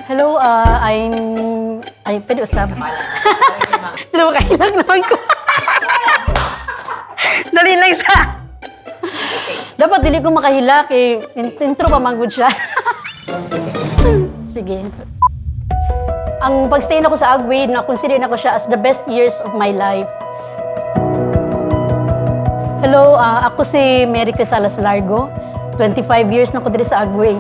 Hello, ay, pwede usap. Sino makailang naman ko? Dali lang sa... Dapat dili ko makahilak eh. Intro pa manggod siya. Sige. Ang pagstay na ko sa Agway, na-consider na ko siya as the best years of my life. Hello, ako si Mary Crisalas Largo. 25 years na ko dito sa Agway.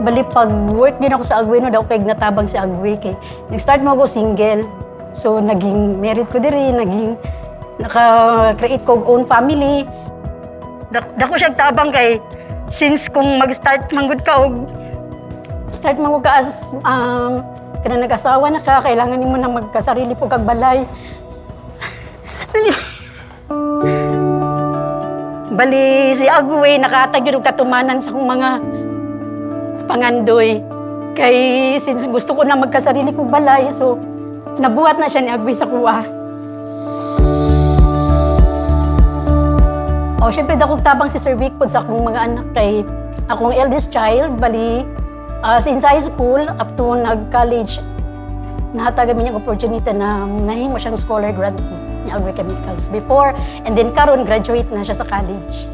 Bali, pag-work din ako sa Agway, no, daw kay natabang sa Agway. Kay nag-start mo ako single. So, naging married ko diri, naging naka-create ko own family. Dako siya tabang kay since kung mag-start manggod ka og start manggod ka as kana nag-asawa na ka, kailangan nimo na magkasarili po kag balay. Bali si Agway nakahatag yun og katumanan sa akong mga pangandoy. Kay since gusto ko na magkasarili kog balay, so nabuhat na siya ni Agway sa kuha. O, syempre, dakong tabang si Sir Vic po sa akong mga anak kay akong eldest child, bali, since high school, up to nag-college, nahatagan niya opportunity na nahimo siyang scholar grant ni Agway Chemicals before, and then karon graduate na siya sa college.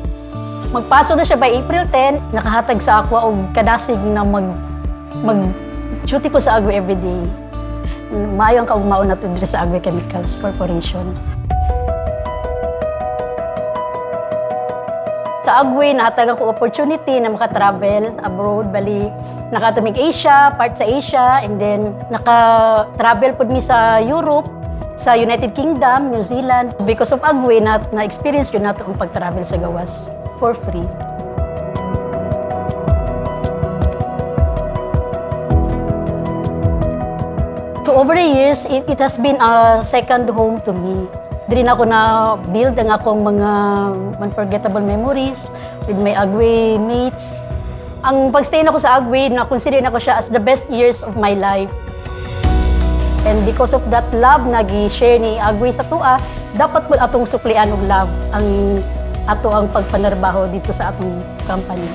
Magpasok na siya by April 10, nakahatag sa ako og kadasig na mag-duty ko sa Agway everyday. Maayo ang kaugmaon na to sa Agway Chemicals Corporation. Sa Agway, nahatagan ko opportunity na maka-travel abroad. Bali, nakatumig Asia, part sa Asia, and then naka-travel po mi sa Europe, sa United Kingdom, New Zealand. Because of Agway, na-experience yun nato ang pag-travel sa gawas for free. So over the years, it has been a second home to me. Dili na ako na-build ang akong mga unforgettable memories with my Agway mates. Ang pagstay na ko sa Agway, na-consider na ko siya as the best years of my life. And because of that love na gi-share ni Agway sa tua, dapat po atong suklian og love ang ato ang pagpanarbaho dito sa atong company.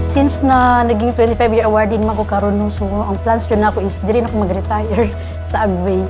Since na naging 25-year award din man ko karon, so ang plans ko na ako is dili na ako mag-retire sa Agway.